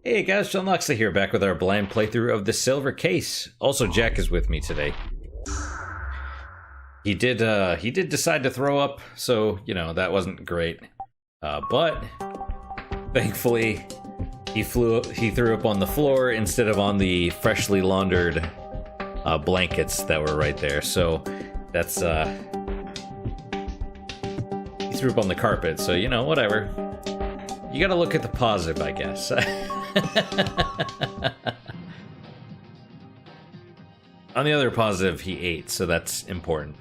Hey guys, John Loxley here, back with our blind playthrough of the Silver Case. Also, Jack is with me today. He did decide to throw up, so, you know, that wasn't great. But, thankfully, he threw up on the floor instead of on the freshly laundered blankets that were right there. So, that's, he threw up on the carpet, so, you know, whatever. You gotta look at the positive, I guess. On the other positive, he ate, so that's important.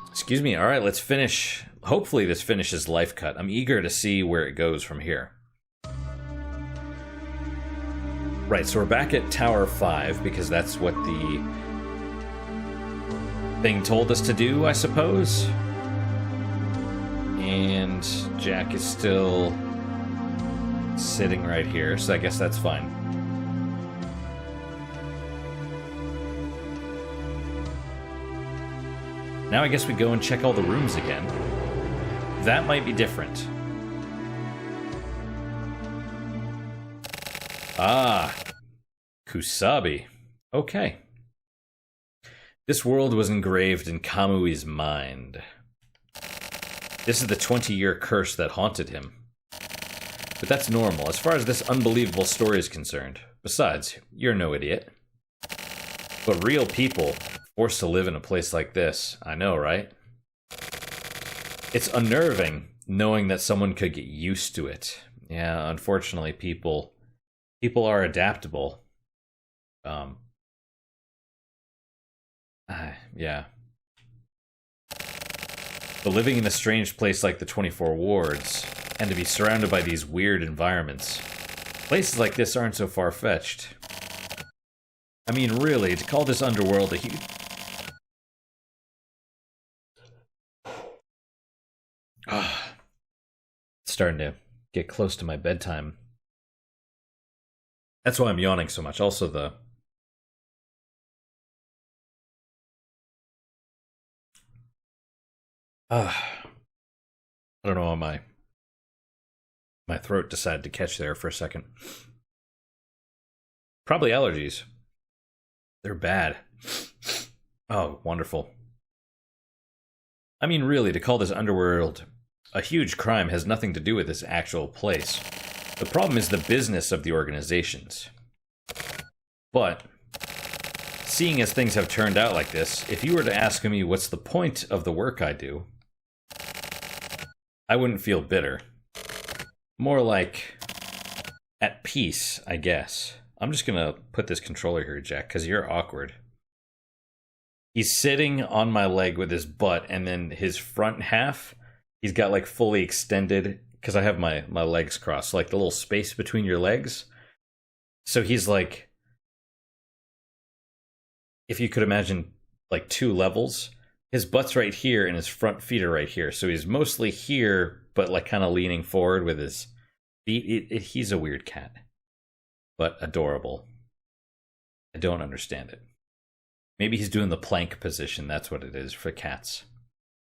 Excuse me. All right, let's finish. Hopefully this finishes Life Cut. I'm eager to see where it goes from here. Right, so we're back at Tower 5, because that's what the thing told us to do, I suppose. And Jack is still sitting right here, so I guess that's fine. Now I guess we go and check all the rooms again. That might be different. Ah, Kusabi. Okay. This world was engraved in Kamui's mind. This is the 20-year curse that haunted him. But that's normal, as far as this unbelievable story is concerned. Besides, you're no idiot. But real people, forced to live in a place like this, I know, right? It's unnerving, knowing that someone could get used to it. Yeah, unfortunately, people are adaptable. Yeah. But living in a strange place like the 24 wards, and to be surrounded by these weird environments, places like this aren't so far-fetched. I mean, really, to call this underworld a huge... It's starting to get close to my bedtime. That's why I'm yawning so much. Also, I don't know why my throat decided to catch there for a second. Probably allergies. They're bad. Oh, wonderful. I mean, really, to call this underworld a huge crime has nothing to do with this actual place. The problem is the business of the organizations. But, seeing as things have turned out like this, if you were to ask me what's the point of the work I do, I wouldn't feel bitter. More like at peace, I guess. I'm just gonna put this controller here, Jack, because you're awkward. He's sitting on my leg with his butt, and then his front half, he's got like fully extended, because I have my legs crossed, like the little space between your legs. So he's like, if you could imagine like two levels, his butt's right here and his front feet are right here. So he's mostly here, but like kind of leaning forward with his feet. He's a weird cat, but adorable. I don't understand it. Maybe he's doing the plank position. That's what it is for cats.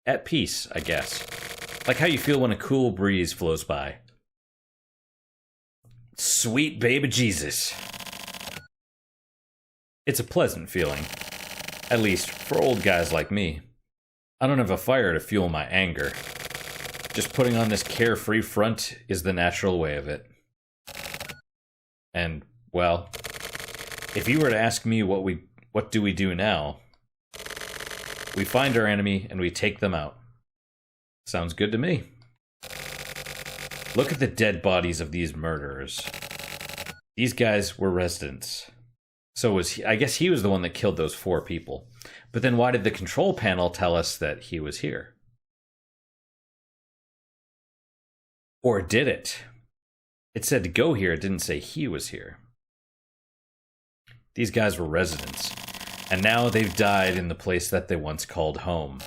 At peace, I guess. Like how you feel when a cool breeze flows by. Sweet baby Jesus. It's a pleasant feeling. At least, for old guys like me. I don't have a fire to fuel my anger. Just putting on this carefree front is the natural way of it. And, well, if you were to ask me what do we do now, we find our enemy and we take them out. Sounds good to me. Look at the dead bodies of these murderers. These guys were residents. So was he, I guess he was the one that killed those 4 people. But then why did the control panel tell us that he was here? Or did it? It said to go here, it didn't say he was here. These guys were residents, and now they've died in the place that they once called home.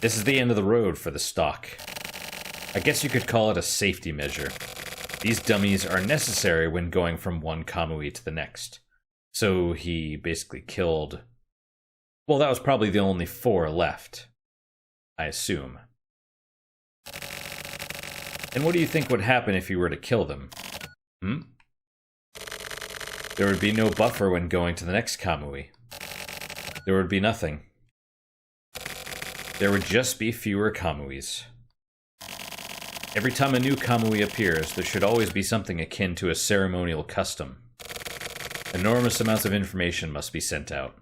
This is the end of the road for the stock. I guess you could call it a safety measure. These dummies are necessary when going from one Kamui to the next. So he basically killed... Well, that was probably the only 4 left, I assume. And what do you think would happen if you were to kill them? There would be no buffer when going to the next Kamui. There would be nothing. There would just be fewer Kamuis. Every time a new Kamui appears, there should always be something akin to a ceremonial custom. Enormous amounts of information must be sent out,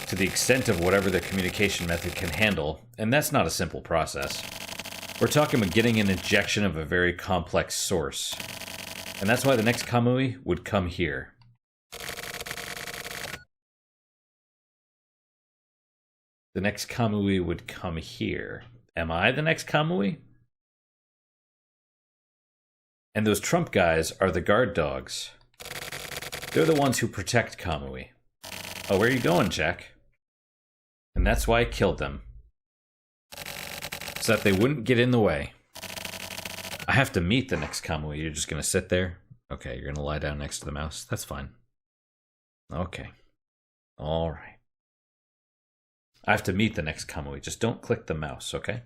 to the extent of whatever the communication method can handle, and that's not a simple process. We're talking about getting an injection of a very complex source, and that's why the next Kamui would come here. The next Kamui would come here. Am I the next Kamui? And those Trump guys are the guard dogs. They're the ones who protect Kamui. Oh, where are you going, Jack? And that's why I killed them. So that they wouldn't get in the way. I have to meet the next Kamui. You're just gonna sit there? Okay, you're gonna lie down next to the mouse. That's fine. Okay. Alright. I have to meet the next Kamui. Just don't click the mouse, okay?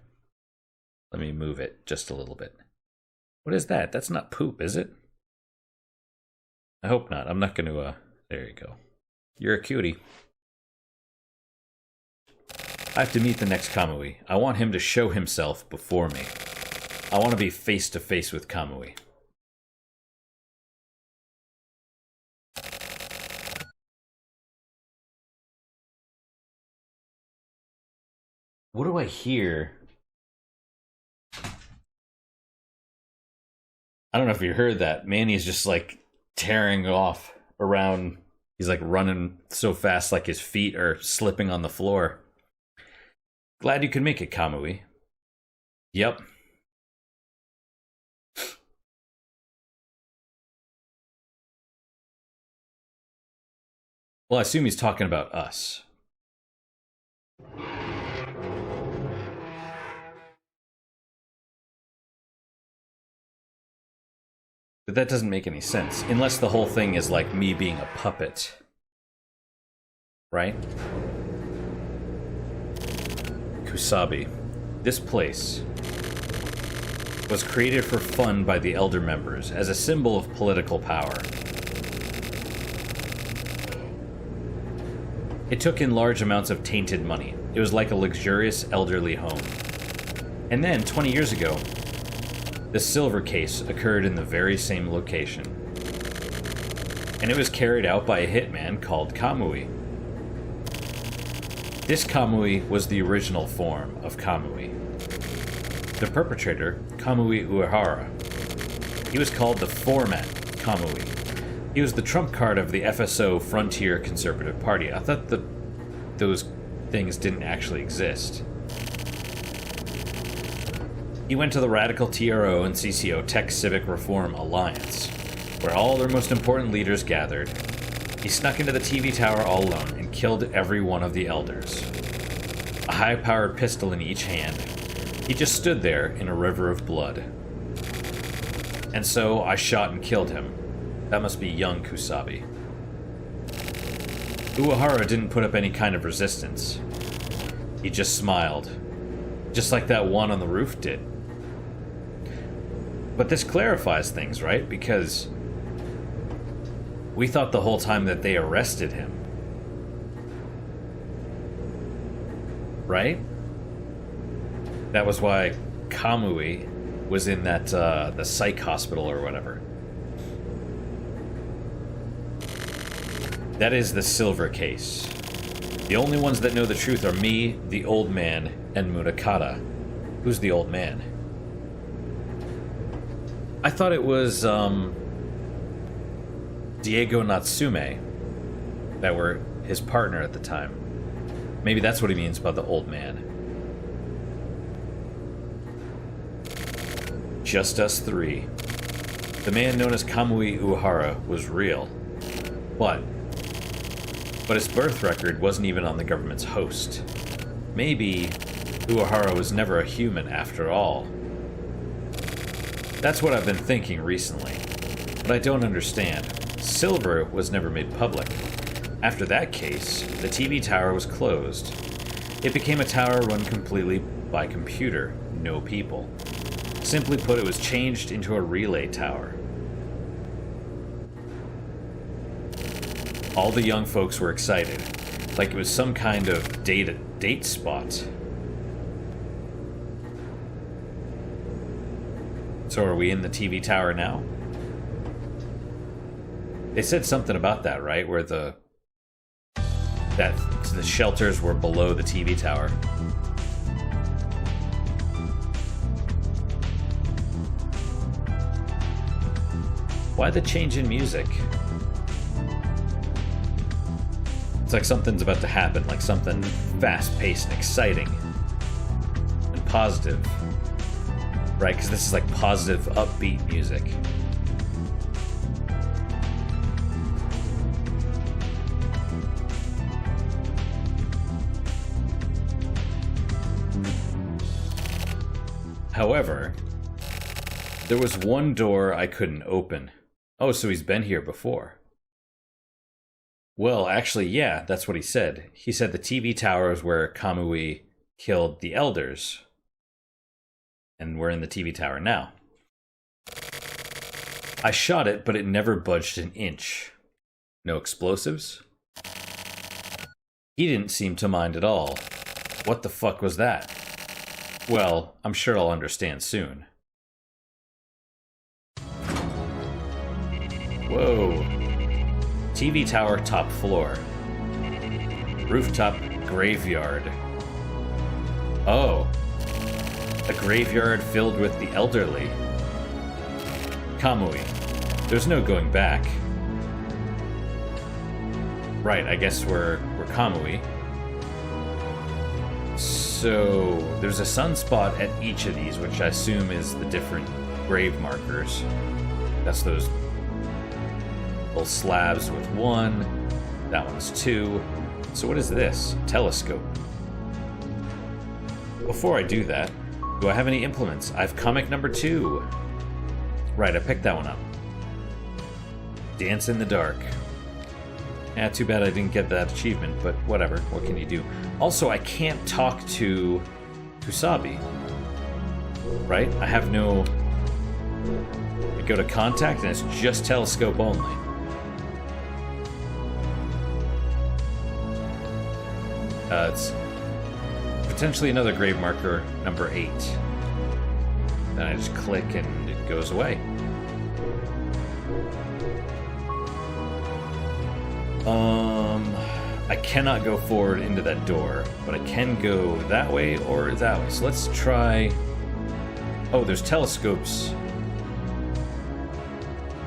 Let me move it just a little bit. What is that? That's not poop, is it? I hope not. I'm not gonna, there you go. You're a cutie. I have to meet the next Kamui. I want him to show himself before me. I want to be face to face with Kamui. What do I hear? I don't know if you heard that. Manny's just like tearing off around. He's like running so fast like his feet are slipping on the floor. Glad you could make it, Kamui. Yep. Well, I assume he's talking about us. But that doesn't make any sense, unless the whole thing is like me being a puppet. Right? Kusabi. This place was created for fun by the Elder members as a symbol of political power. It took in large amounts of tainted money. It was like a luxurious elderly home. And then, 20 years ago, the silver case occurred in the very same location. And it was carried out by a hitman called Kamui. This Kamui was the original form of Kamui. The perpetrator, Kamui Uehara. He was called the Foreman Kamui. He was the trump card of the FSO Frontier Conservative Party. I thought that those things didn't actually exist. He went to the radical TRO and CCO Tech Civic Reform Alliance, where all their most important leaders gathered. He snuck into the TV tower all alone and killed every one of the elders. A high-powered pistol in each hand. He just stood there in a river of blood. And so I shot and killed him. That must be young Kusabi. Uehara didn't put up any kind of resistance. He just smiled. Just like that one on the roof did. But this clarifies things, right? Because we thought the whole time that they arrested him. Right? That was why Kamui was in that, the psych hospital or whatever. That is the silver case. The only ones that know the truth are me, the old man, and Munakata. Who's the old man? I thought it was, Diego Natsume that were his partner at the time. Maybe that's what he means by the old man. Just us three. The man known as Kamui Uehara was real. But his birth record wasn't even on the government's host. Maybe Uehara was never a human after all. That's what I've been thinking recently. But I don't understand. Silver was never made public. After that case, the TV tower was closed. It became a tower run completely by computer, no people. simply put, it was changed into a relay tower. All the young folks were excited, like it was some kind of date spot. So are we in the TV tower now? They said something about that, right? Where the shelters were below the TV tower. Why the change in music? It's like something's about to happen, like something fast-paced and exciting and positive, right? Because this is like positive, upbeat music. However, there was one door I couldn't open. Oh, so he's been here before. Well, actually, yeah, that's what he said. He said the TV tower is where Kamui killed the elders. And we're in the TV tower now. I shot it, but it never budged an inch. No explosives? He didn't seem to mind at all. What the fuck was that? Well, I'm sure I'll understand soon. Whoa. TV tower, top floor. Rooftop graveyard. Oh. A graveyard filled with the elderly. Kamui. There's no going back. Right, I guess we're Kamui. So, there's a sunspot at each of these, which I assume is the different grave markers. That's those little slabs with one. That one's two. So what is this? Telescope. Before I do that, do I have any implements? I have comic number 2. Right, I picked that one up. Dance in the Dark. Yeah, too bad I didn't get that achievement, but whatever. What can you do? Also, I can't talk to Kusabi. Right? I have no... I go to contact and it's just telescope only. It's potentially another grave marker, number 8. Then I just click and it goes away. I cannot go forward into that door, but I can go that way or that way. So let's try... Oh, there's telescopes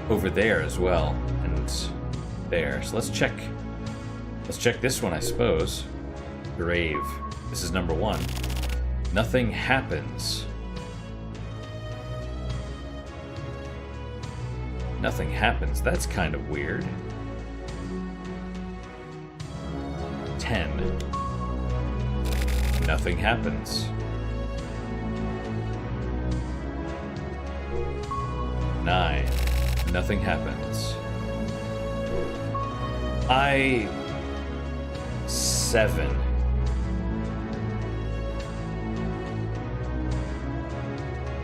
over there as well, and there. So let's check this one, I suppose. Grave. This is number 1. Nothing happens. Nothing happens. That's kind of weird. 10. Nothing happens. 9. Nothing happens. 7.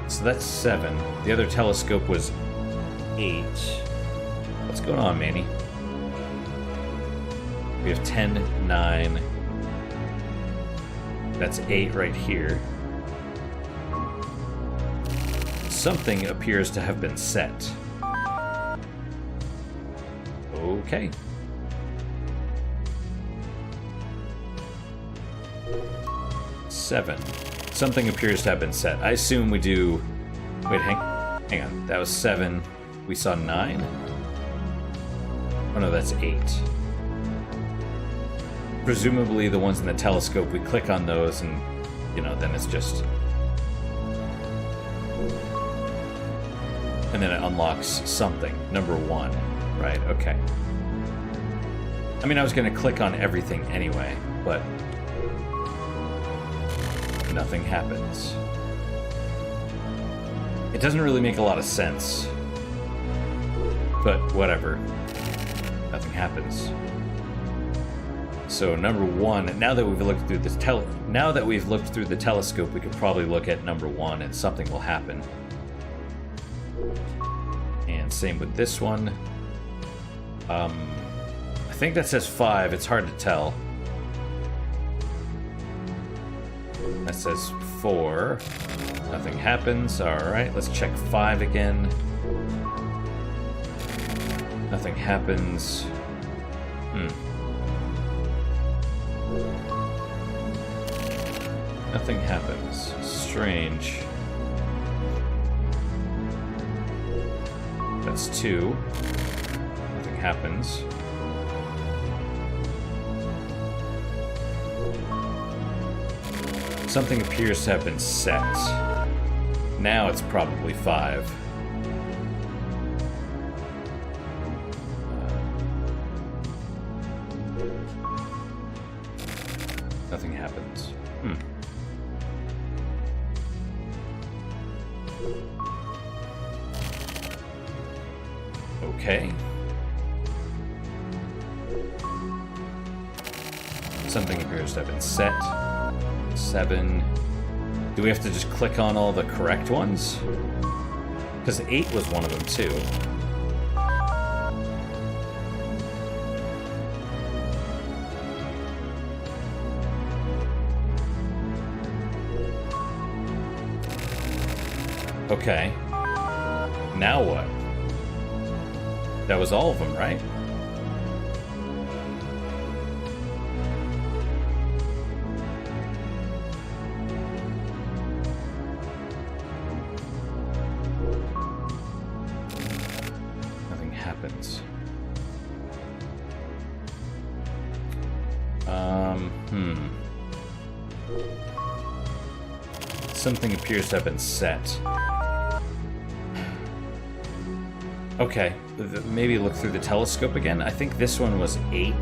So that's 7. The other telescope was 8. What's going on, Manny? We have 10, 9. That's 8 right here. Something appears to have been set. Okay. Seven. Something appears to have been set. I assume we do... Wait, hang on. That was 7. We saw 9? Oh no, that's 8. Presumably the ones in the telescope, we click on those and, you know, then it's just... And then it unlocks something. Number 1. Right, okay. I mean, I was going to click on everything anyway, but... Nothing happens. It doesn't really make a lot of sense. But whatever. Nothing happens. So number 1, now that we've looked through the telescope, we could probably look at number 1 and something will happen. And same with this one. I think that says 5. It's hard to tell. That says 4. Nothing happens. Alright, let's check 5 again. Nothing happens. Nothing happens. Strange. That's 2. Nothing happens. Something appears to have been set. Now it's probably 5. Nothing happens. Okay. Something appears to have been set. 7. Do we have to just click on all the correct ones? Because 8 was one of them too. Okay. Now what? That was all of them, right? Nothing happens. Something appears to have been set. Okay, maybe look through the telescope again. I think this one was 8.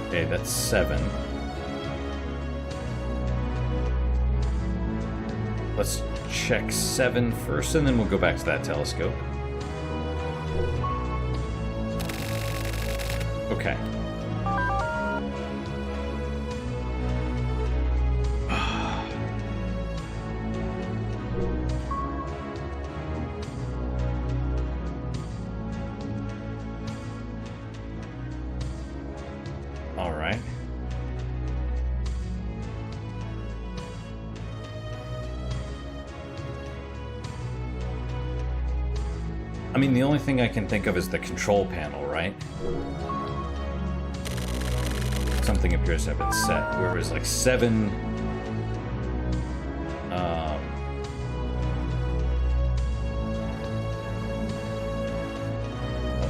Okay, that's 7. Let's check 7 first, and then we'll go back to that telescope. Okay. All right. I mean, the only thing I can think of is the control panel, right? Something appears to have been set. Where it was like 7. Oh,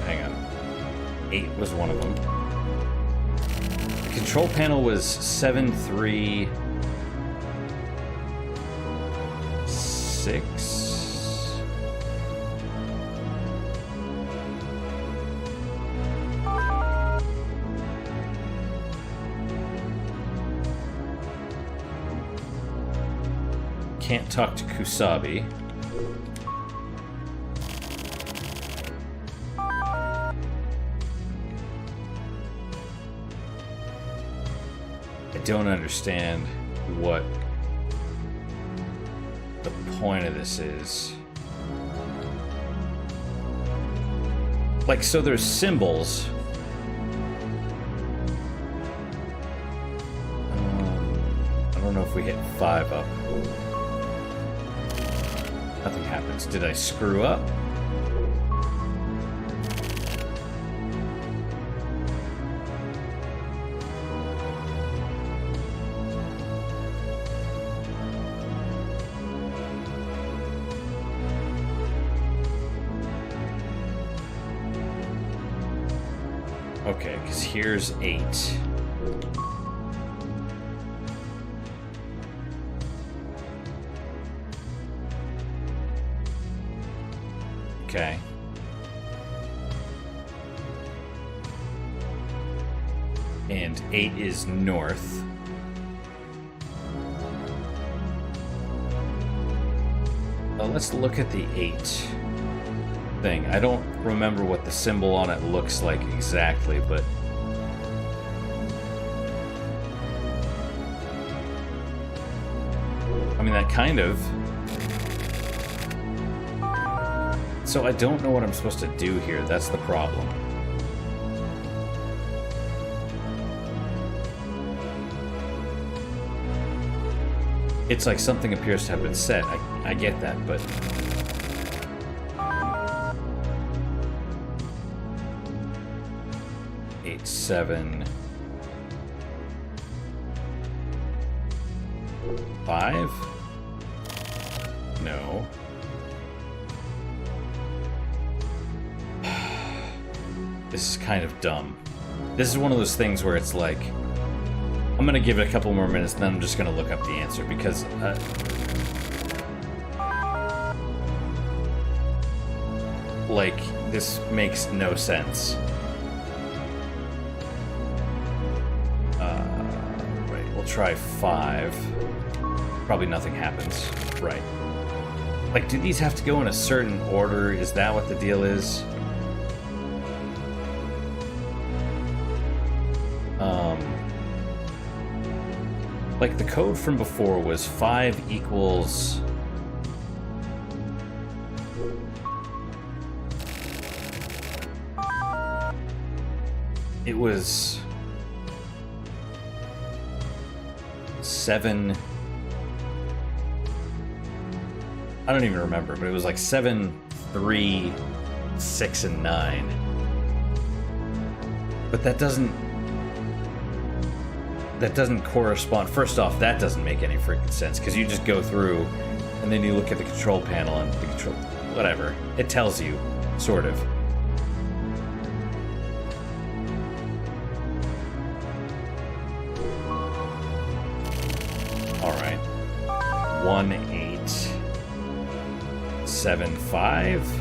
hang on. 8 was one of them. The control panel was 7, 3, 6. Can't talk to Kusabi. I don't understand what the point of this is. Like, so there's symbols. I don't know if we hit 5 up. Nothing happens. Did I screw up? Okay, because here's 8. Okay. And 8 is north. Well, let's look at the 8 thing. I don't remember what the symbol on it looks like exactly, but I mean, that kind of. So I don't know what I'm supposed to do here. That's the problem. It's like something appears to have been said. I get that, but... Eight, 7... 5? No. This is kind of dumb. This is one of those things where it's like, I'm gonna give it a couple more minutes, and then I'm just gonna look up the answer, because like, this makes no sense. Right, we'll try 5. Probably nothing happens. Right. Like, do these have to go in a certain order? Is that what the deal is? Like, the code from before was 5 equals... It was... 7... I don't even remember, but it was like 7, 3, 6, and 9. But that doesn't correspond. First off, that doesn't make any freaking sense, because you just go through and then you look at the control panel and the control, whatever, it tells you, sort of. All right, 1, 8, 7, 5.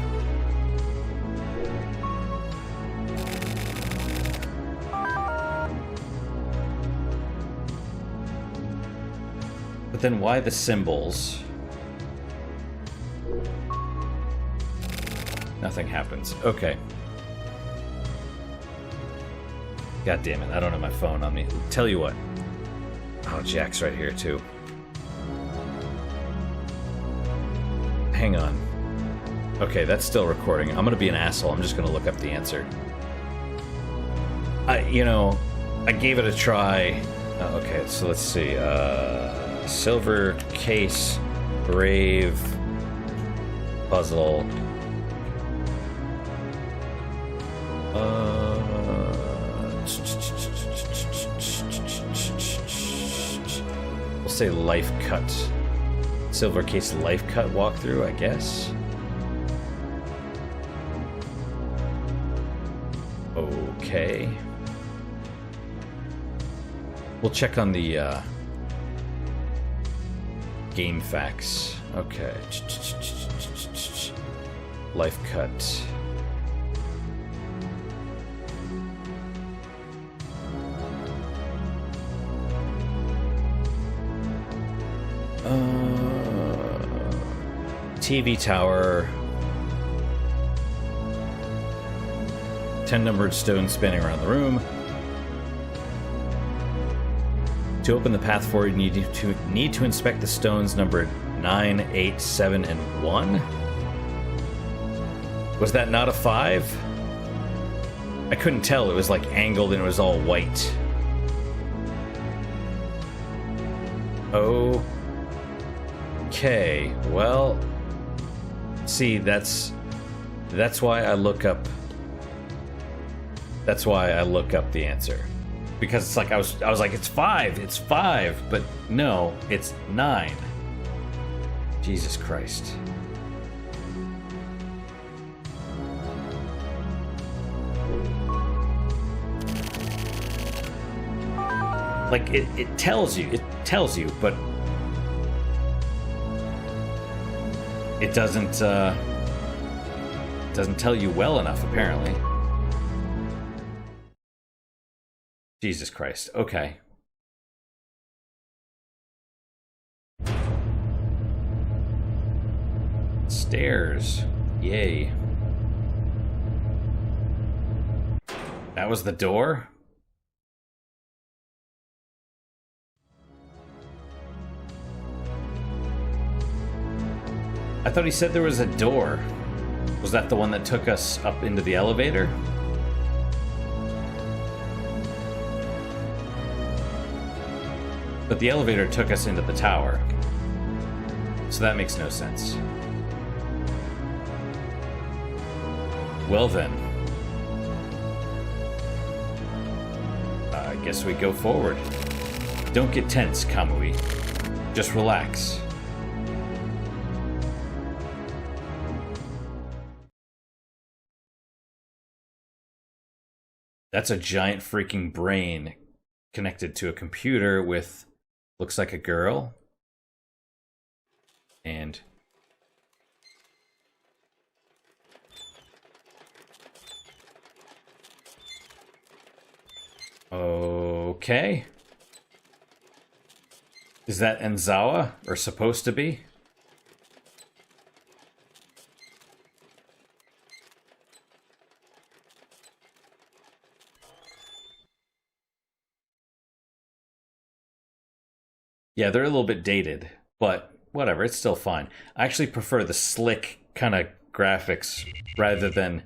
But then why the symbols? Nothing happens. Okay. God damn it, I don't have my phone on me. Tell you what. Oh, Jack's right here too. Hang on. Okay, that's still recording. I'm gonna be an asshole. I'm just gonna look up the answer. I gave it a try. Okay, so let's see. Silver case, brave, puzzle. We'll say life cut. Silver case life cut walkthrough, I guess. Okay. We'll check on the game facts. Okay. Life cut. TV tower. 10 numbered stones spanning around the room. To open the path forward, you need to inspect the stones numbered 9, 8, 7, and 1. Was that not a 5? I couldn't tell. It was like angled and it was all white. Okay. Well, see, that's why I look up. That's why I look up the answer. Because it's like I was like, it's 5, but no, it's 9. Jesus Christ. Like it tells you, but it doesn't tell you well enough, apparently. Jesus Christ. Okay. Stairs. Yay. That was the door? I thought he said there was a door. Was that the one that took us up into the elevator? But the elevator took us into the tower. So that makes no sense. Well then. I guess we go forward. Don't get tense, Kamui. Just relax. That's a giant freaking brain connected to a computer with, looks like a girl. And okay. Is that Enzawa? Or supposed to be? Yeah, they're a little bit dated, but whatever, it's still fine. I actually prefer the slick kind of graphics rather than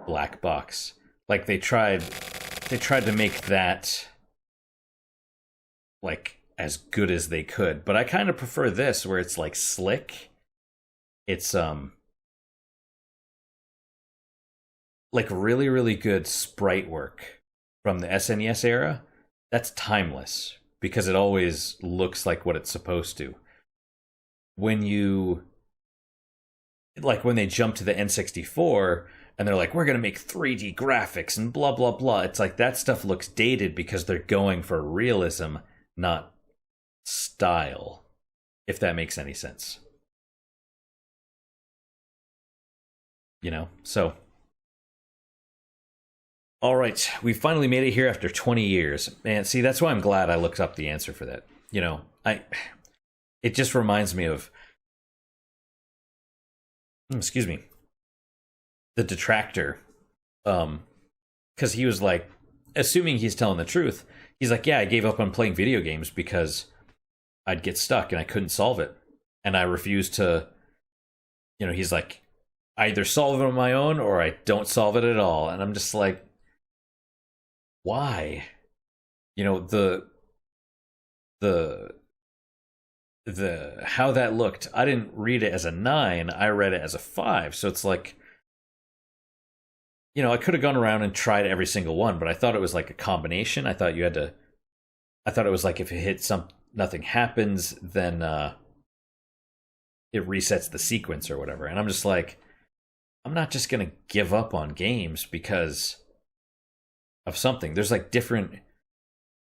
black box. Like they tried to make that like as good as they could, but I kind of prefer this where it's like slick. It's like really really good sprite work from the SNES era. That's timeless because it always looks like what it's supposed to. When you like when they jump to the N64 and they're like, we're going to make 3D graphics and blah blah blah, it's like that stuff looks dated because they're going for realism, not style, if that makes any sense. You know, so all right, we finally made it here after 20 years. Man, see, that's why I'm glad I looked up the answer for that. You know, it just reminds me of excuse me, the detractor. Cuz he was like, assuming he's telling the truth, he's like, yeah, I gave up on playing video games because I'd get stuck and I couldn't solve it. And I refused to, you know, he's like, I either solve it on my own or I don't solve it at all. And I'm just like, why? You know, the how that looked, I didn't read it as a 9, I read it as a 5. So it's like, you know, I could have gone around and tried every single one, but I thought it was like a combination. I thought you had to, I thought it was like if it hit some, nothing happens, then it resets the sequence or whatever. And I'm just like, I'm not just gonna give up on games because of something. There's like different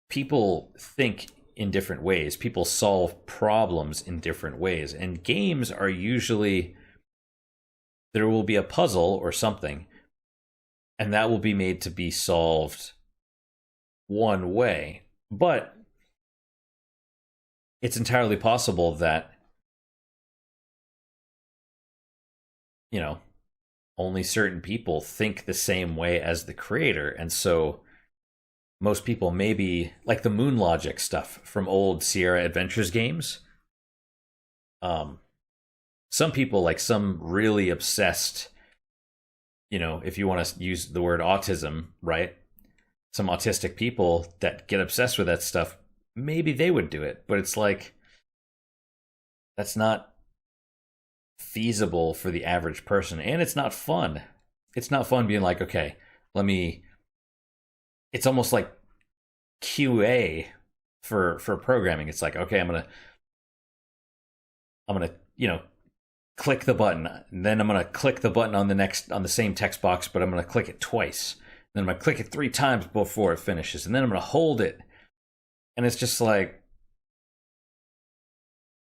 people think in different ways. People solve problems in different ways. And games are usually, there will be a puzzle or something, and that will be made to be solved one way. But it's entirely possible that, you know, only certain people think the same way as the creator. And so most people, maybe like the Moon Logic stuff from old Sierra Adventures games. Some people, like some really obsessed, you know, if you want to use the word autism, right? Some autistic people that get obsessed with that stuff, maybe they would do it. But it's like, that's not feasible for the average person. And it's not fun. It's not fun being like, okay, let me, it's almost like QA for programming. It's like, okay, I'm gonna you know, click the button, and then I'm gonna click the button on the same text box, but I'm gonna click it twice. Then I'm gonna click it 3 times before it finishes, and then I'm gonna hold it. And it's just like,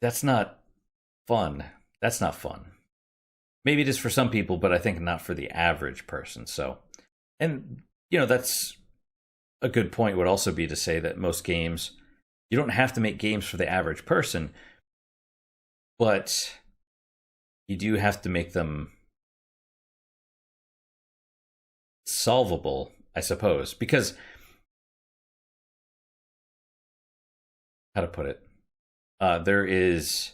that's not fun. That's not fun. Maybe it is for some people, but I think not for the average person. So, and you know, that's a good point would also be to say that most games, you don't have to make games for the average person, but you do have to make them solvable, I suppose. Because, how to put it? There is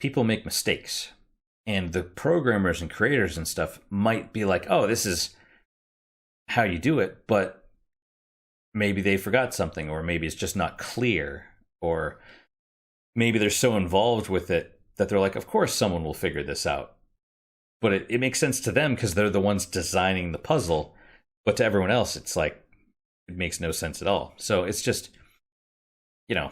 people make mistakes. And the programmers and creators and stuff might be like, oh, this is how you do it, but maybe they forgot something, or maybe it's just not clear, or maybe they're so involved with it that they're like, of course someone will figure this out. But it makes sense to them because they're the ones designing the puzzle. But to everyone else, it's like, it makes no sense at all. So it's just, you know,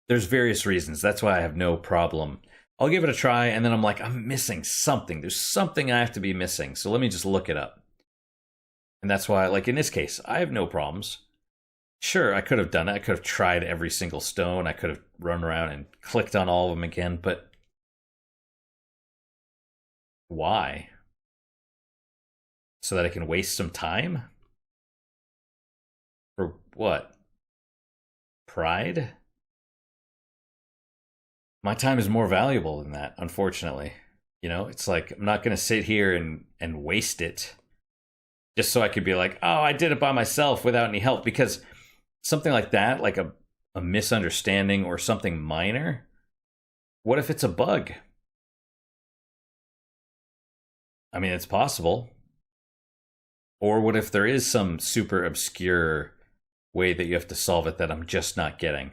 there's various reasons. That's why I have no problem. I'll give it a try, and then I'm like, I'm missing something. There's something I have to be missing. So let me just look it up. And that's why, like in this case, I have no problems. Sure, I could have done it. I could have tried every single stone. I could have run around and clicked on all of them again, but why? So that I can waste some time? For what? Pride? My time is more valuable than that, unfortunately. You know, it's like, I'm not going to sit here and waste it just so I could be like, oh, I did it by myself without any help. Because something like that, like a misunderstanding or something minor, what if it's a bug? I mean, it's possible. Or what if there is some super obscure way that you have to solve it that I'm just not getting?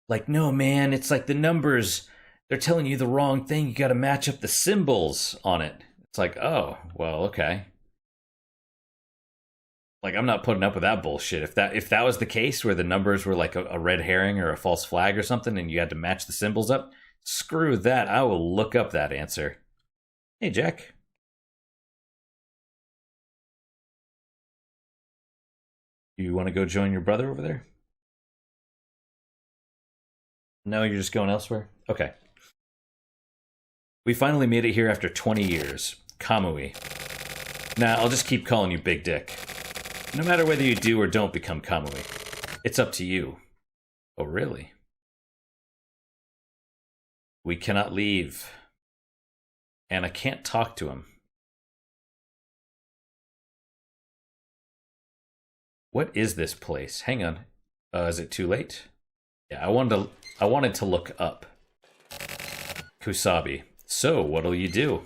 Like, no, man, it's like the numbers, they're telling you the wrong thing. You got to match up the symbols on it. It's like, oh, well, okay. Like, I'm not putting up with that bullshit. If that was the case where the numbers were like a red herring or a false flag or something and you had to match the symbols up, screw that. I will look up that answer. Hey, Jack. You want to go join your brother over there? No, you're just going elsewhere? Okay. We finally made it here after 20 years. Kamui. Nah, I'll just keep calling you Big Dick. No matter whether you do or don't become Kamui, it's up to you. Oh, really? We cannot leave. And I can't talk to him. What is this place? Hang on. Is it too late? Yeah, I wanted to look up. Kusabi. So, what'll you do?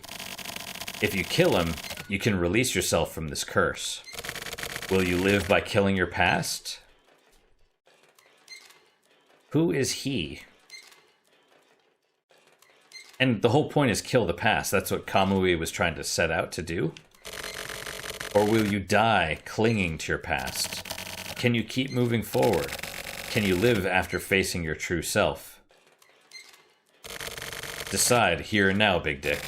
If you kill him, you can release yourself from this curse. Will you live by killing your past? Who is he? And the whole point is kill the past. That's what Kamui was trying to set out to do. Or will you die clinging to your past? Can you keep moving forward? Can you live after facing your true self? Decide here and now, Big Dick.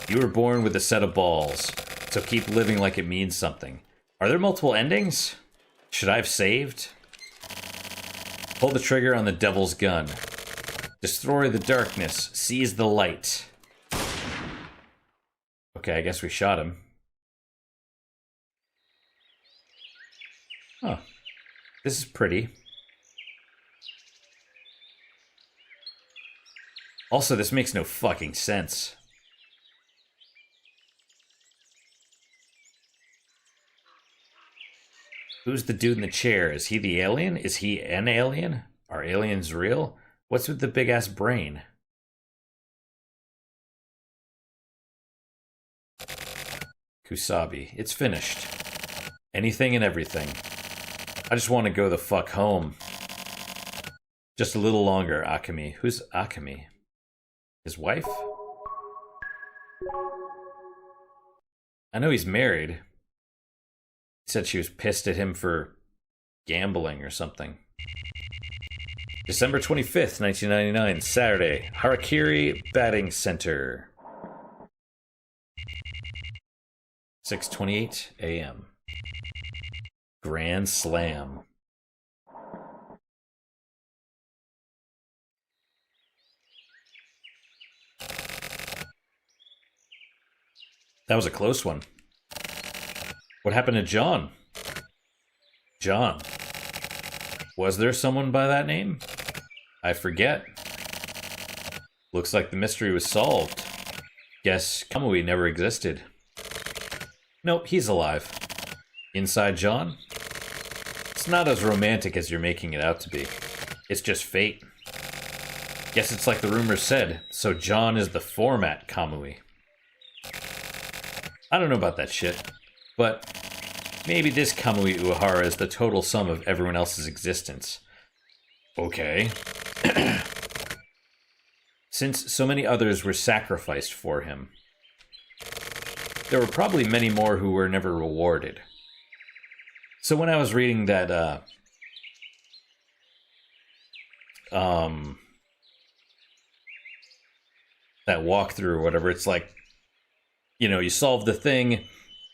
You were born with a set of balls, so keep living like it means something. Are there multiple endings? Should I have saved? Pull the trigger on the devil's gun. Destroy the darkness. Seize the light. Okay, I guess we shot him. Huh. This is pretty. Also, this makes no fucking sense. Who's the dude in the chair? Is he the alien? Is he an alien? Are aliens real? What's with the big-ass brain? Kusabi. It's finished. Anything and everything. I just want to go the fuck home. Just a little longer, Akemi. Who's Akemi? His wife? I know he's married. He said she was pissed at him for gambling or something. December 25th, 1999, Saturday. Harakiri Batting Center. 6:28 a.m. Grand Slam. That was a close one. What happened to John? John. Was there someone by that name? I forget. Looks like the mystery was solved. Guess Kamui never existed. Nope, he's alive. Inside John? It's not as romantic as you're making it out to be. It's just fate. Guess it's like the rumors said. So John is the format Kamui. I don't know about that shit, but maybe this Kamui Uehara is the total sum of everyone else's existence. Okay. Since so many others were sacrificed for him, there were probably many more who were never rewarded. So when I was reading that, that walkthrough or whatever, it's like, you know, you solve the thing,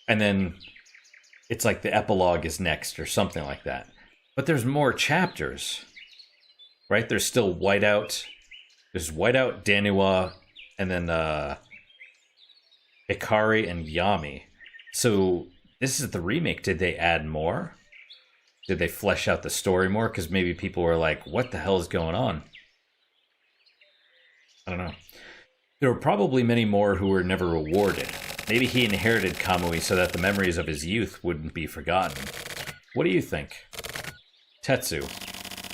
and then it's like the epilogue is next or something like that. But there's more chapters, right? There's still Whiteout. There's Whiteout, Daniwa, and then Ikari and Yami. So this is the remake. Did they add more? Did they flesh out the story more? Because maybe people were like, what the hell is going on? I don't know. There were probably many more who were never rewarded. Maybe he inherited Kamui so that the memories of his youth wouldn't be forgotten. What do you think? Tetsu,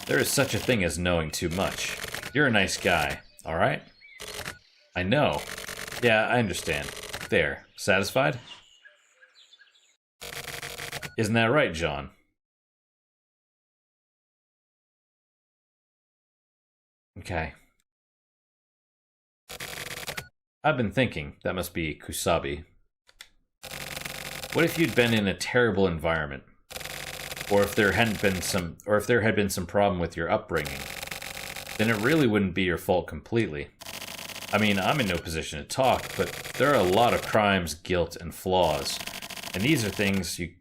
there is such a thing as knowing too much. You're a nice guy, alright? I know. Yeah, I understand. There. Satisfied? Isn't that right, John? Okay. I've been thinking, that must be Kusabi. What if you'd been in a terrible environment? Or if there had been some problem with your upbringing? Then it really wouldn't be your fault completely. I mean, I'm in no position to talk, but there are a lot of crimes, guilt, and flaws. And these are things you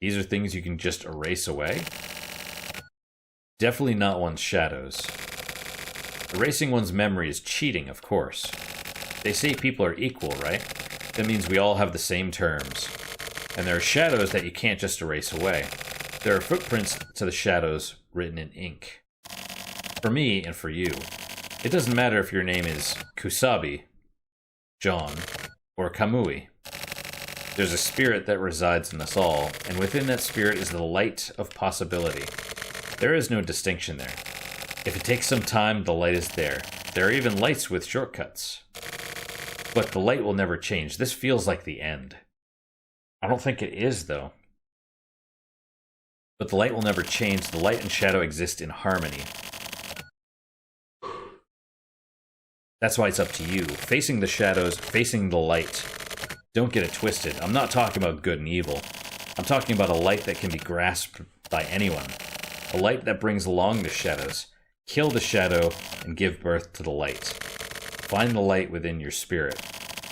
can just erase away? Definitely not one's shadows. Erasing one's memory is cheating, of course. They say people are equal, right? That means we all have the same terms. And there are shadows that you can't just erase away. There are footprints to the shadows written in ink. For me and for you, it doesn't matter if your name is Kusabi, John, or Kamui. There's a spirit that resides in us all, and within that spirit is the light of possibility. There is no distinction there. If it takes some time, the light is there. There are even lights with shortcuts. But the light will never change. This feels like the end. I don't think it is, though. But the light will never change. The light and shadow exist in harmony. That's why it's up to you. Facing the shadows, facing the light. Don't get it twisted. I'm not talking about good and evil. I'm talking about a light that can be grasped by anyone. A light that brings along the shadows. Kill the shadow and give birth to the light. Find the light within your spirit.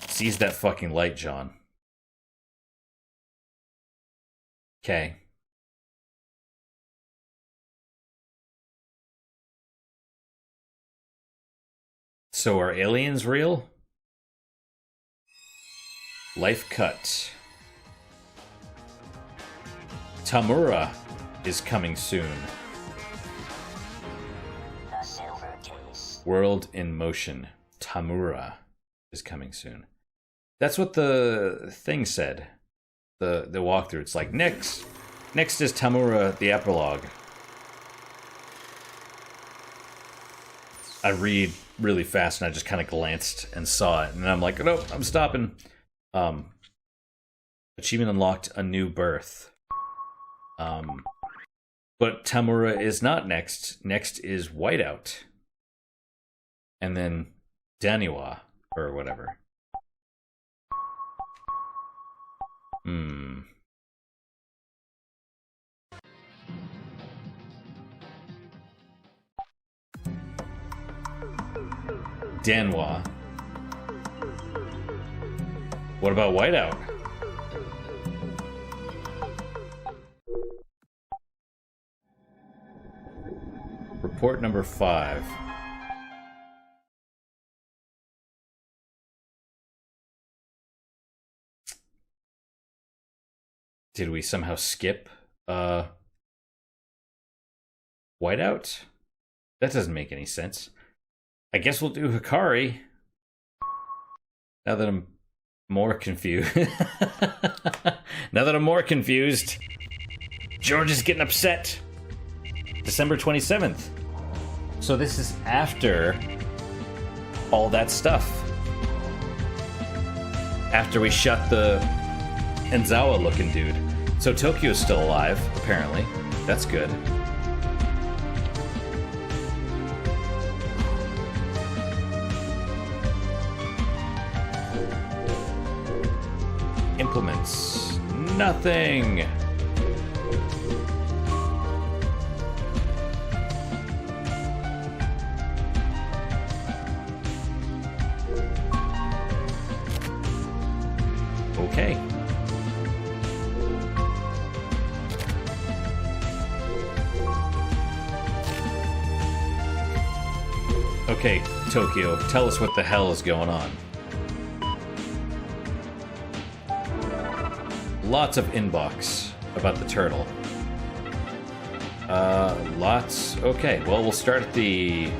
Seize that fucking light, John. Okay. So are aliens real? Life cut. Tamura is coming soon. World in Motion. Tamura is coming soon. That's what the thing said. The walkthrough. It's like, next is Tamura, the epilogue. I read really fast and I just kind of glanced and saw it. And I'm like, nope, I'm stopping. Achievement unlocked, a new birth. But Tamura is not next. Next is Whiteout. And then Daniwa, or whatever. Danwa. What about Whiteout? Report number 5. Did we somehow skip Whiteout? That doesn't make any sense. I guess we'll do Hikari. Now that I'm more confused. George is getting upset. December 27th. So this is after all that stuff. After we shot the Enzawa looking dude. So Tokyo's still alive, apparently. That's good. Implements. Nothing. Okay. Okay, Tokyo, tell us what the hell is going on. Lots of inbox about the turtle. Lots. Okay, well, we'll start at the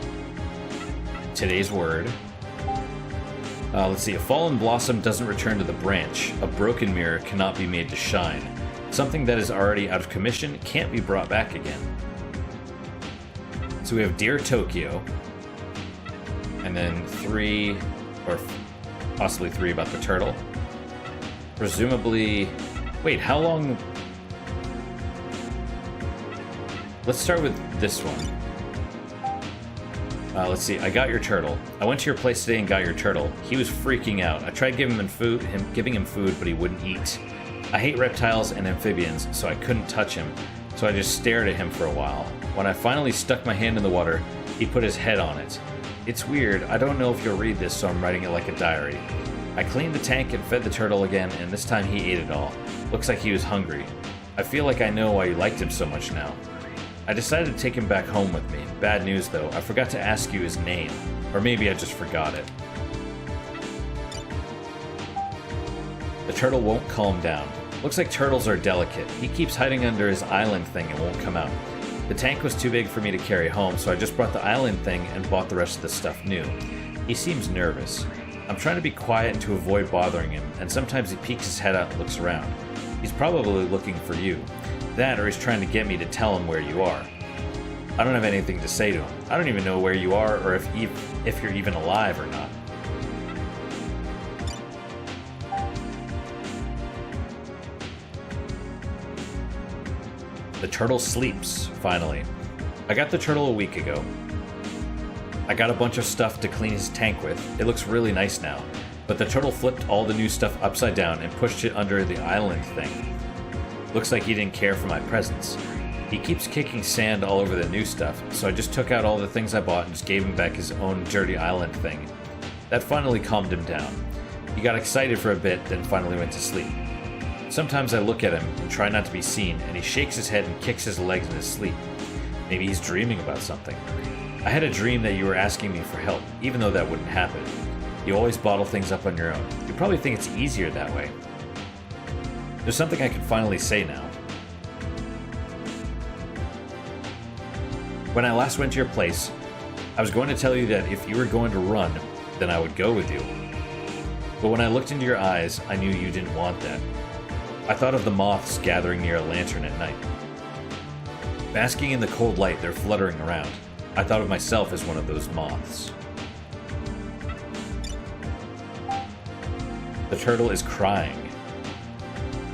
today's word. Let's see. A fallen blossom doesn't return to the branch. A broken mirror cannot be made to shine. Something that is already out of commission can't be brought back again. So we have Dear Tokyo. And then 3, or possibly 3 about the turtle. Presumably... Wait, how long... Let's start with this one. Let's see. I got your turtle. I went to your place today and got your turtle. He was freaking out. I tried giving him food, but he wouldn't eat. I hate reptiles and amphibians, so I couldn't touch him. So I just stared at him for a while. When I finally stuck my hand in the water, he put his head on it. It's weird. I don't know if you'll read this, so I'm writing it like a diary. I cleaned the tank and fed the turtle again, and this time he ate it all. Looks like he was hungry. I feel like I know why you liked him so much now. I decided to take him back home with me. Bad news, though. I forgot to ask you his name. Or maybe I just forgot it. The turtle won't calm down. Looks like turtles are delicate. He keeps hiding under his island thing and won't come out. The tank was too big for me to carry home, so I just brought the island thing and bought the rest of the stuff new. He seems nervous. I'm trying to be quiet and to avoid bothering him, and sometimes he peeks his head out and looks around. He's probably looking for you. That, or he's trying to get me to tell him where you are. I don't have anything to say to him. I don't even know where you are or if you're even alive or not. The turtle sleeps, finally. I got the turtle a week ago. I got a bunch of stuff to clean his tank with. It looks really nice now. But the turtle flipped all the new stuff upside down and pushed it under the island thing. Looks like he didn't care for my presence. He keeps kicking sand all over the new stuff, so I just took out all the things I bought and just gave him back his own dirty island thing. That finally calmed him down. He got excited for a bit, then finally went to sleep. Sometimes I look at him and try not to be seen, and he shakes his head and kicks his legs in his sleep. Maybe he's dreaming about something. I had a dream that you were asking me for help, even though that wouldn't happen. You always bottle things up on your own. You probably think it's easier that way. There's something I can finally say now. When I last went to your place, I was going to tell you that if you were going to run, then I would go with you. But when I looked into your eyes, I knew you didn't want that. I thought of the moths gathering near a lantern at night. Basking in the cold light, they're fluttering around. I thought of myself as one of those moths. The turtle is crying.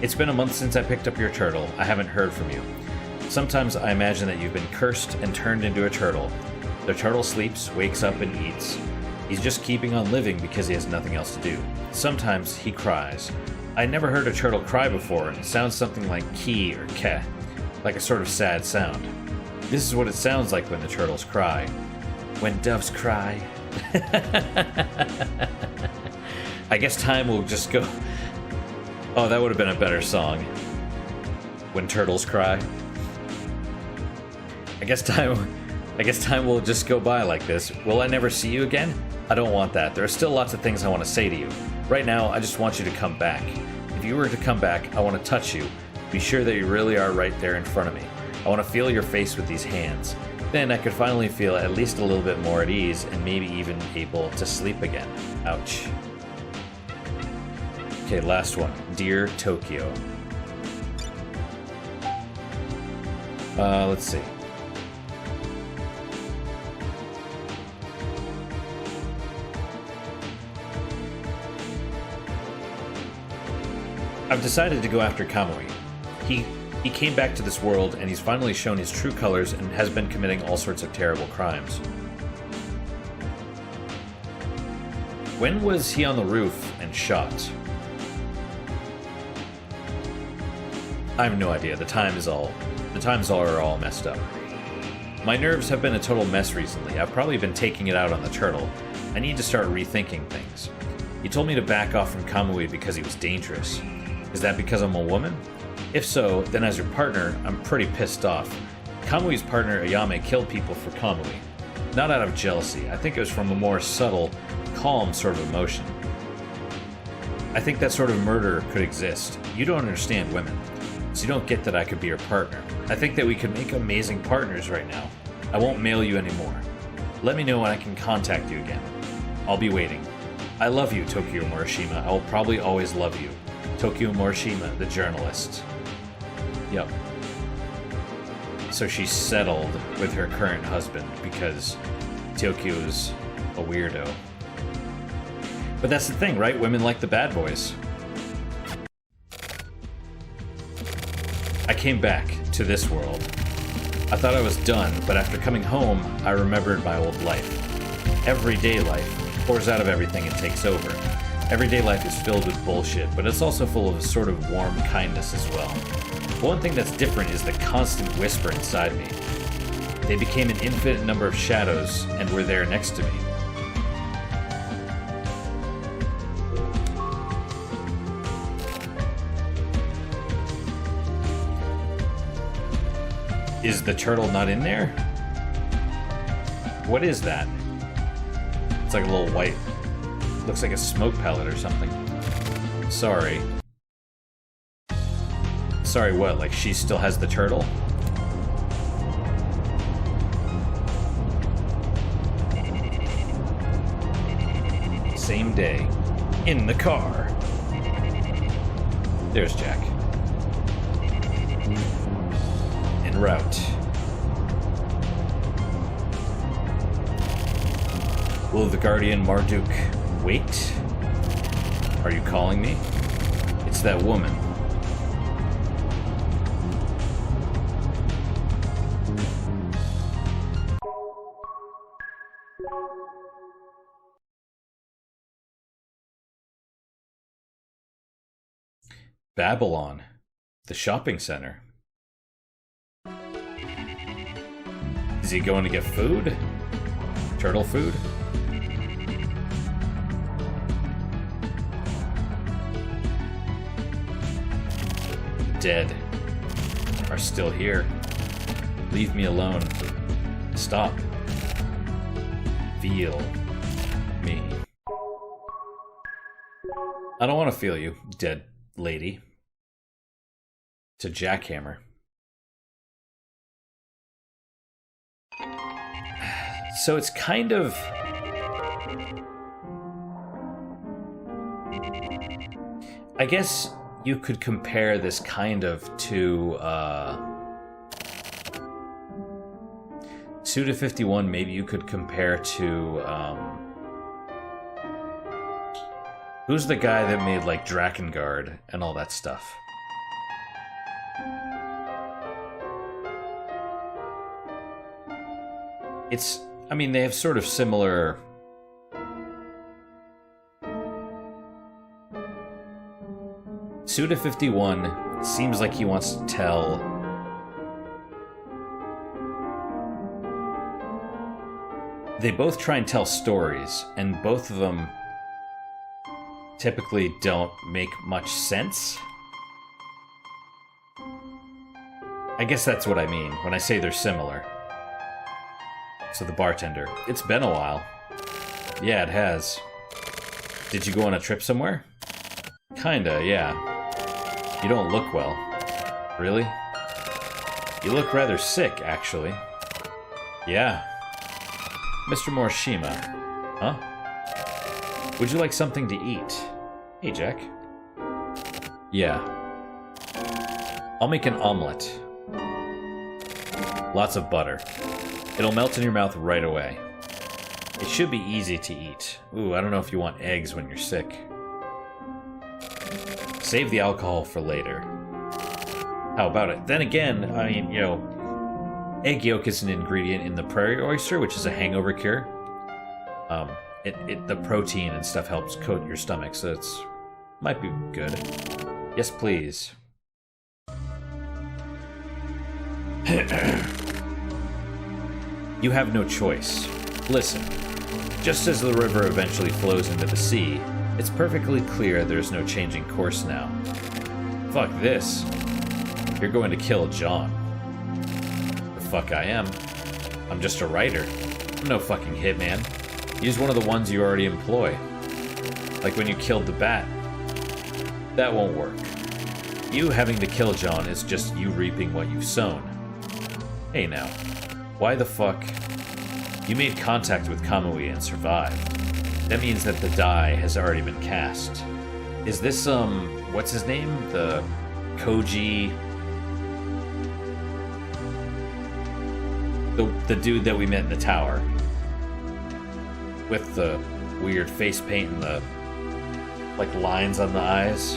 It's been a month since I picked up your turtle. I haven't heard from you. Sometimes I imagine that you've been cursed and turned into a turtle. The turtle sleeps, wakes up, and eats. He's just keeping on living because he has nothing else to do. Sometimes he cries. I never heard a turtle cry before. It sounds something like ki or ke, like a sort of sad sound. This is what it sounds like when the turtles cry. When doves cry. I guess time will just go... Oh, that would have been a better song. When turtles cry. I guess time will just go by like this. Will I never see you again? I don't want that. There are still lots of things I want to say to you. Right now, I just want you to come back. If you were to come back, I want to touch you. Be sure that you really are right there in front of me. I want to feel your face with these hands. Then I could finally feel at least a little bit more at ease and maybe even able to sleep again. Ouch. Okay, last one. Dear Tokyo. Let's see. I've decided to go after Kamui. He came back to this world, and he's finally shown his true colors and has been committing all sorts of terrible crimes. When was he on the roof and shot? I have no idea. The times are all messed up. My nerves have been a total mess recently. I've probably been taking it out on the turtle. I need to start rethinking things. He told me to back off from Kamui because he was dangerous. Is that because I'm a woman? If so, then as your partner, I'm pretty pissed off. Kamui's partner Ayame killed people for Kamui. Not out of jealousy. I think it was from a more subtle, calm sort of emotion. I think that sort of murder could exist. You don't understand women, so you don't get that I could be your partner. I think that we could make amazing partners right now. I won't mail you anymore. Let me know when I can contact you again. I'll be waiting. I love you, Tokyo Morishima. I will probably always love you. Tokyo Morishima, the journalist. Yep. So she settled with her current husband because Tokyo's a weirdo. But that's the thing, right? Women like the bad boys. I came back to this world. I thought I was done, but after coming home, I remembered my old life. Everyday life pours out of everything and takes over. Everyday life is filled with bullshit, but it's also full of a sort of warm kindness as well. One thing that's different is the constant whisper inside me. They became an infinite number of shadows and were there next to me. Is the turtle not in there? What is that? It's like a little white... Looks like a smoke pellet or something. Sorry. Sorry what, like she still has the turtle? Same day. In the car. There's Jack. En route. Will the Guardian Marduk wait? Are you calling me? It's that woman. Babylon, the shopping center. Is he going to get food? Turtle food? Dead are still here. Leave me alone. Stop. Feel me. I don't want to feel you, dead lady. It's a jackhammer. So it's kind of... I guess you could compare this kind of to Suda51. Maybe you could compare to who's the guy that made like Drakengard and all that stuff? It's, I mean, they have sort of similar... Suda51 seems like he wants to tell... They both try and tell stories, and both of them typically don't make much sense. I guess that's what I mean when I say they're similar. So the bartender. It's been a while. Yeah, it has. Did you go on a trip somewhere? Kinda, yeah. You don't look well. Really? You look rather sick, actually. Yeah. Mr. Morishima. Huh? Would you like something to eat? Hey, Jack. Yeah. I'll make an omelet. Lots of butter. It'll melt in your mouth right away. It should be easy to eat. Ooh, I don't know if you want eggs when you're sick. Save the alcohol for later. How about it? Then again, I mean, you know, egg yolk is an ingredient in the prairie oyster, which is a hangover cure. The protein and stuff helps coat your stomach, so it's might be good. Yes, please. You have no choice. Listen, just as the river eventually flows into the sea, it's perfectly clear there's no changing course now. Fuck this. You're going to kill John. The fuck I am. I'm just a writer. I'm no fucking hitman. Use one of the ones you already employ. Like when you killed the bat. That won't work. You having to kill John is just you reaping what you've sown. Hey now, why the fuck? You made contact with Kamui and survived. That means that the die has already been cast. Is this, what's his name? The Koji... The dude that we met in the tower. With the weird face paint and the, like, lines on the eyes.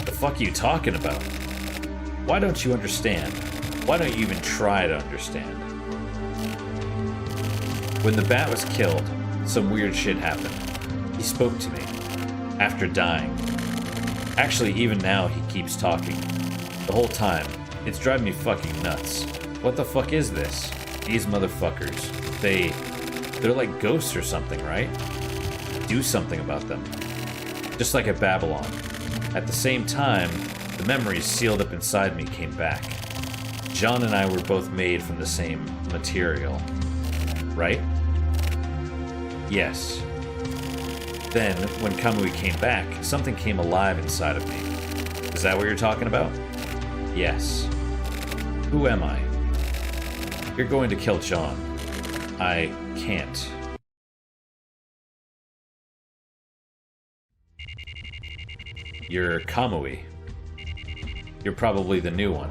The fuck are you talking about? Why don't you understand? Why don't you even try to understand? When the bat was killed, some weird shit happened. He spoke to me. After dying. Actually, even now, he keeps talking. The whole time. It's driving me fucking nuts. What the fuck is this? These motherfuckers. They're like ghosts or something, right? Do something about them. Just like at Babylon. At the same time, the memories sealed up inside me came back. John and I were both made from the same material. Right? Yes. Then, when Kamui came back, something came alive inside of me. Is that what you're talking about? Yes. Who am I? You're going to kill John. I can't. You're Kamui. You're probably the new one.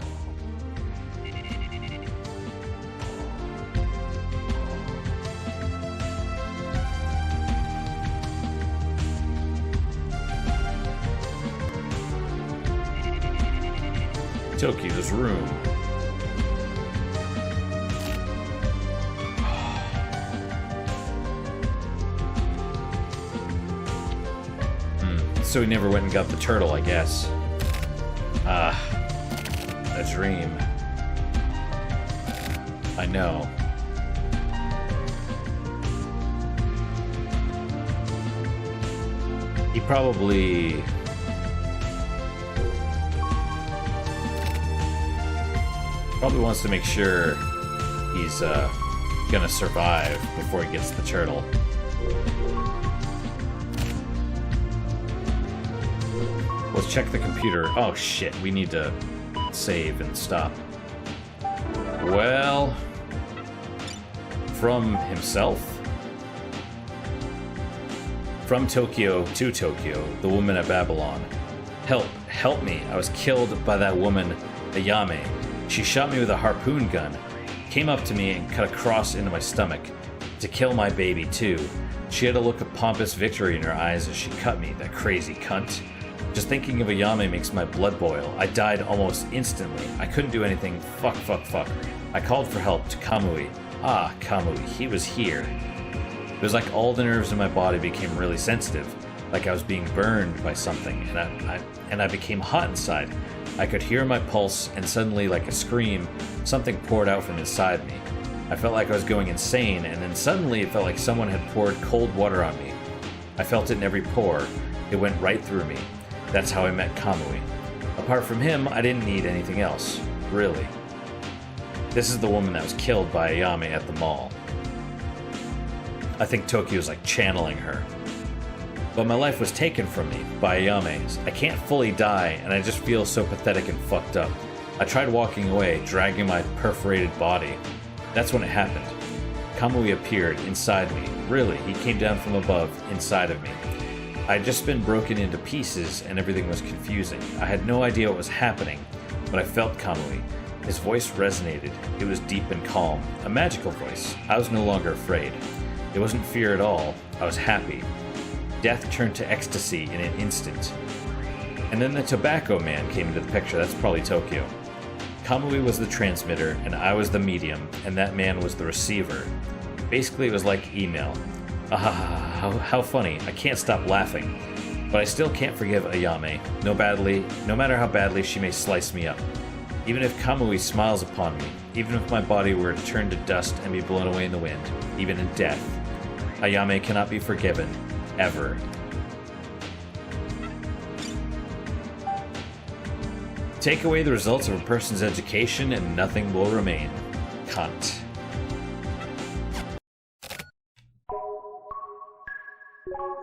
Tokyo's room. So he never went and got the turtle, I guess. Ah, a dream. I know. He probably wants to make sure he's gonna survive before he gets the turtle. Let's check the computer. Oh shit, we need to save and stop. Well, from himself? From Tokyo to Tokyo, the woman at Babylon. Help me. I was killed by that woman, Ayame. She shot me with a harpoon gun, came up to me and cut a cross into my stomach. To kill my baby, too. She had a look of pompous victory in her eyes as she cut me, that crazy cunt. Just thinking of Ayame makes my blood boil. I died almost instantly. I couldn't do anything. Fuck. I called for help to Kamui. Ah, Kamui, he was here. It was like all the nerves in my body became really sensitive, like I was being burned by something, and I became hot inside. I could hear my pulse, and suddenly, like a scream, something poured out from inside me. I felt like I was going insane, and then suddenly it felt like someone had poured cold water on me. I felt it in every pore. It went right through me. That's how I met Kamui. Apart from him, I didn't need anything else. Really. This is the woman that was killed by Ayame at the mall. I think Tokyo's like channeling her. But my life was taken from me by Ayame. I can't fully die, and I just feel so pathetic and fucked up. I tried walking away, dragging my perforated body. That's when it happened. Kamui appeared inside me. Really, he came down from above, inside of me. I had just been broken into pieces, and everything was confusing. I had no idea what was happening, but I felt Kamui. His voice resonated. It was deep and calm. A magical voice. I was no longer afraid. It wasn't fear at all. I was happy. death turned to ecstasy in an instant. And then the tobacco man came into the picture. That's probably Tokyo. Kamui was the transmitter, and I was the medium, and that man was the receiver. Basically, it was like email. How funny. I can't stop laughing. But I still can't forgive Ayame, no matter how badly she may slice me up. Even if Kamui smiles upon me, even if my body were to turn to dust and be blown away in the wind, even in death, Ayame cannot be forgiven, ever. Take away the results of a person's education and nothing will remain. Kant.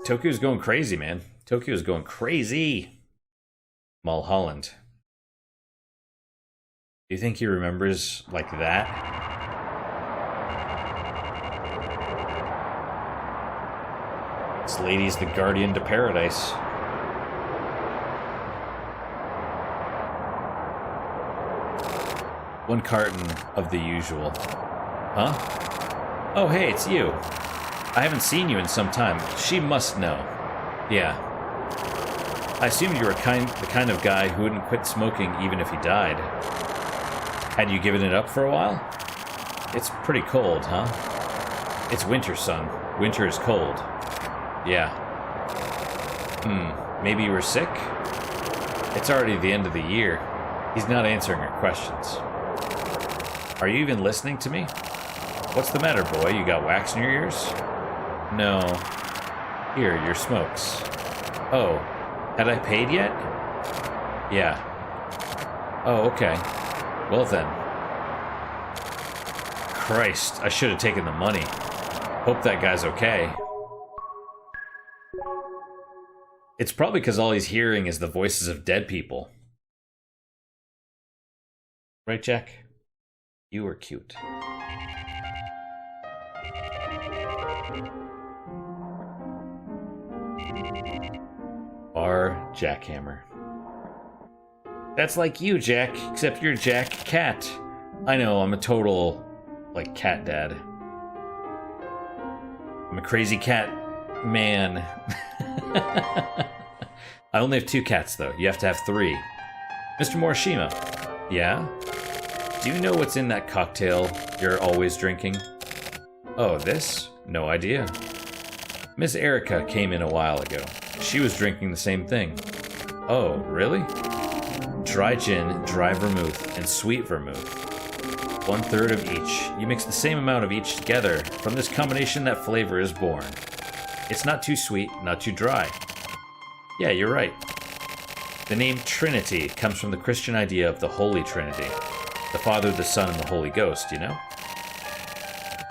Tokyo's going crazy, man. Tokyo's going crazy. Mulholland. Do you think he remembers like that? This lady's the guardian to paradise. One carton of the usual. Huh? Oh, hey, it's you. I haven't seen you in some time. She must know. Yeah. I assumed you were the kind of guy who wouldn't quit smoking even if he died. Had you given it up for a while? It's pretty cold, huh? It's winter, son. Winter is cold. Yeah. Maybe you were sick? It's already the end of the year. He's not answering her questions. Are you even listening to me? What's the matter, boy? You got wax in your ears? No. Here, your smokes. Oh, had I paid yet? Yeah. Oh, okay. Well then. Christ, I should have taken the money. Hope that guy's okay. It's probably because all he's hearing is the voices of dead people. Right, Jack? You were cute. Bar Jackhammer. That's like you, Jack, except you're Jack Cat. I know, I'm a total, like, cat dad. I'm a crazy cat man. I only have 2 cats, though. You have to have 3. Mr. Morishima. Yeah? Do you know what's in that cocktail you're always drinking? Oh, this? No idea. Miss Erica came in a while ago. She was drinking the same thing. Oh, really? Dry gin, dry vermouth, and sweet vermouth. 1/3 of each. You mix the same amount of each together. From this combination, that flavor is born. It's not too sweet, not too dry. Yeah, you're right. The name Trinity comes from the Christian idea of the Holy Trinity. The Father, the Son, and the Holy Ghost, you know?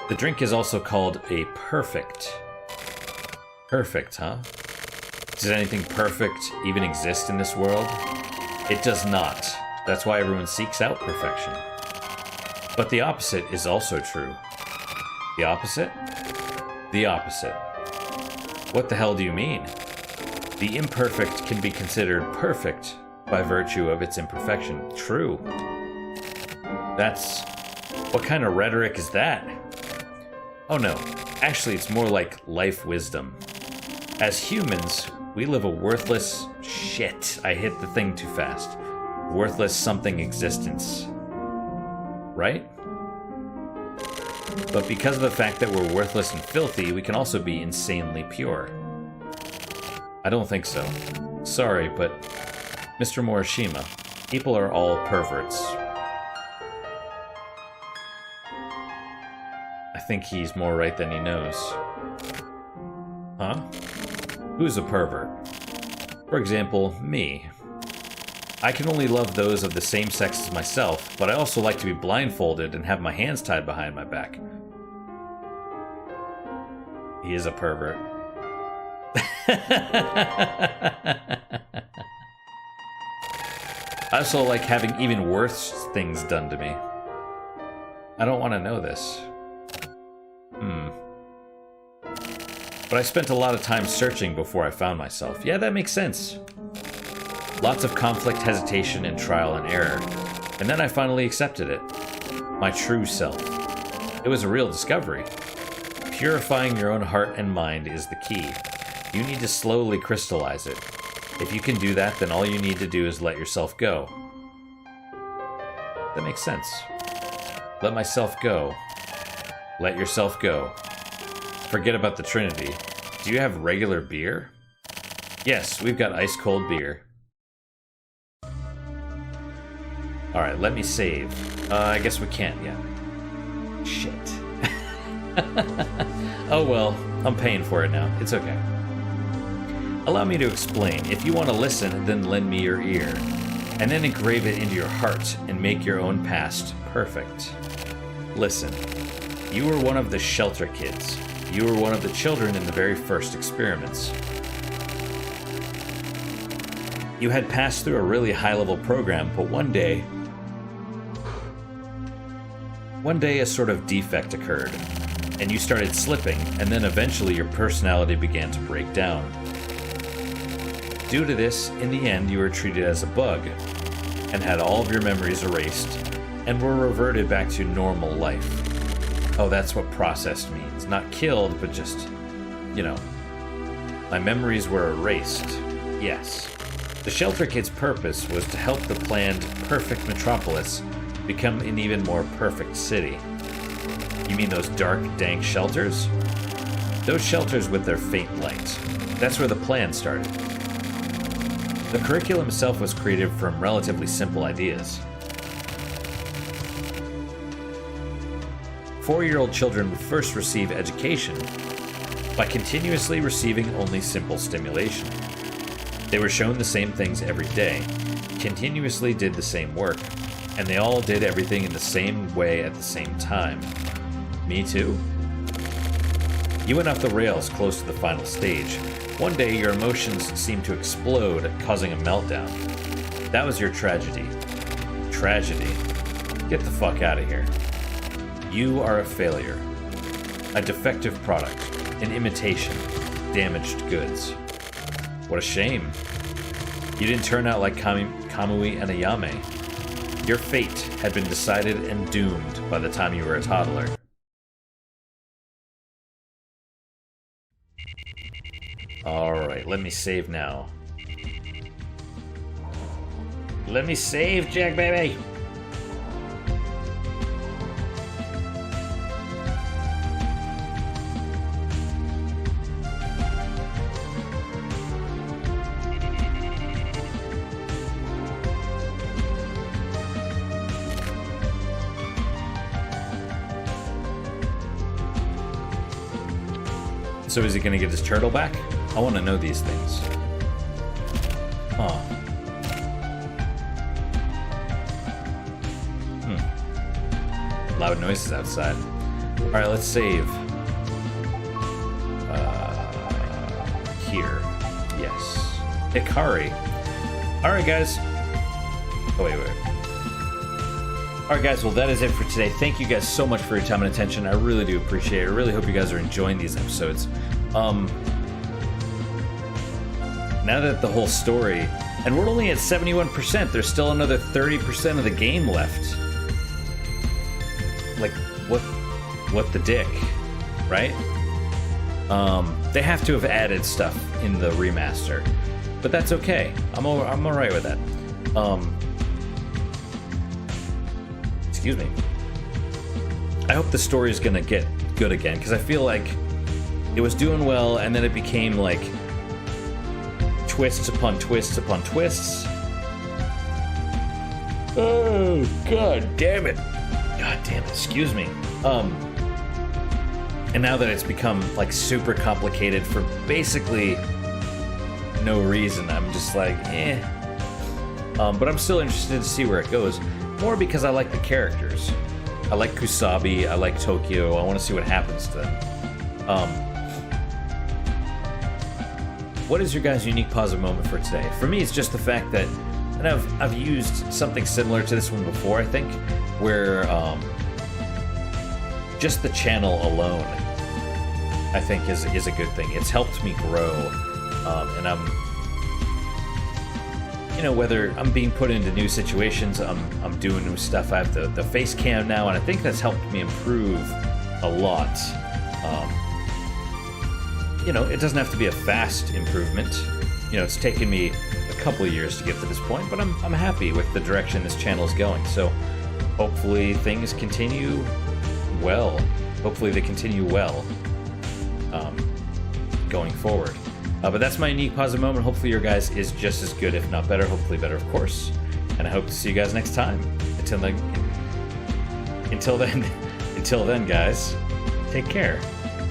The drink is also called a perfect. Perfect, huh? Does anything perfect even exist in this world? It does not. That's why everyone seeks out perfection. But the opposite is also true. The opposite? The opposite. What the hell do you mean? The imperfect can be considered perfect by virtue of its imperfection. True. That's... what kind of rhetoric is that? Oh no, actually it's more like life wisdom. As humans, we live a worthless... shit, I hit the thing too fast. Worthless something existence. Right? But because of the fact that we're worthless and filthy, we can also be insanely pure. I don't think so. Sorry, but... Mr. Morishima, people are all perverts. I think he's more right than he knows. Huh? Who's a pervert? For example, me. I can only love those of the same sex as myself, but I also like to be blindfolded and have my hands tied behind my back. He is a pervert. I also like having even worse things done to me. I don't want to know this. But I spent a lot of time searching before I found myself. Yeah, that makes sense. Lots of conflict, hesitation, and trial and error. And then I finally accepted it. My true self. It was a real discovery. Purifying your own heart and mind is the key. You need to slowly crystallize it. If you can do that, then all you need to do is let yourself go. That makes sense. Let myself go. Let yourself go. Forget about the Trinity. Do you have regular beer? Yes, we've got ice-cold beer. Alright, let me save. I guess we can't yet. Shit. Oh well, I'm paying for it now. It's okay. Allow me to explain. If you want to listen, then lend me your ear. And then engrave it into your heart and make your own past perfect. Listen. You were one of the shelter kids. You were one of the children in the very first experiments. You had passed through a really high-level program, but one day a sort of defect occurred, and you started slipping, and then eventually your personality began to break down. Due to this, in the end, you were treated as a bug, and had all of your memories erased, and were reverted back to normal life. Oh, that's what processed means. Not killed, but just, you know. My memories were erased. Yes. The Shelter Kid's purpose was to help the planned perfect metropolis become an even more perfect city. You mean those dark, dank shelters? Those shelters with their faint light. That's where the plan started. The curriculum itself was created from relatively simple ideas. 4-year-old children would first receive education by continuously receiving only simple stimulation. They were shown the same things every day, continuously did the same work, and they all did everything in the same way at the same time. Me too? You went off the rails close to the final stage. One day, your emotions seemed to explode, causing a meltdown. That was your tragedy. Tragedy. Get the fuck out of here. You are a failure. A defective product. An imitation. Damaged goods. What a shame. You didn't turn out like Kamui and Ayame. Your fate had been decided and doomed by the time you were a toddler. Alright, let me save now. Let me save, Jack baby! So is he gonna get his turtle back? I want to know these things. Oh. Loud noises outside. Alright, let's save. Here. Yes. Ikari. Alright, guys. Oh, wait. Alright, guys, well, that is it for today. Thank you guys so much for your time and attention. I really do appreciate it. I really hope you guys are enjoying these episodes. Now that the whole story, and we're only at 71%, there's still another 30% of the game left. Like, what the dick, right? They have to have added stuff in the remaster, but that's okay. I'm alright with that. Excuse me. I hope the story is gonna get good again, because I feel like it was doing well, and then it became like twists upon twists upon twists. Oh, god damn it. God damn it, excuse me. And now that it's become like super complicated for basically no reason, I'm just like, eh. But I'm still interested to see where it goes. More because I like the characters. I like Kusabi, I like Tokyo, I want to see what happens to them. What is your guys' unique positive moment for today? For me, it's just the fact that, and I've used something similar to this one before, I think, where just the channel alone, I think, is a good thing. It's helped me grow, and I'm, you know, whether I'm being put into new situations, I'm doing new stuff. I have the face cam now, and I think that's helped me improve a lot. it doesn't have to be a fast improvement. It's taken me a couple of years to get to this point, but I'm happy with the direction this channel is going. So hopefully things continue well. Hopefully they continue well going forward. But that's my unique positive moment. Hopefully your guys is just as good, if not better. Hopefully better, of course. And I hope to see you guys next time. Until then, guys, take care.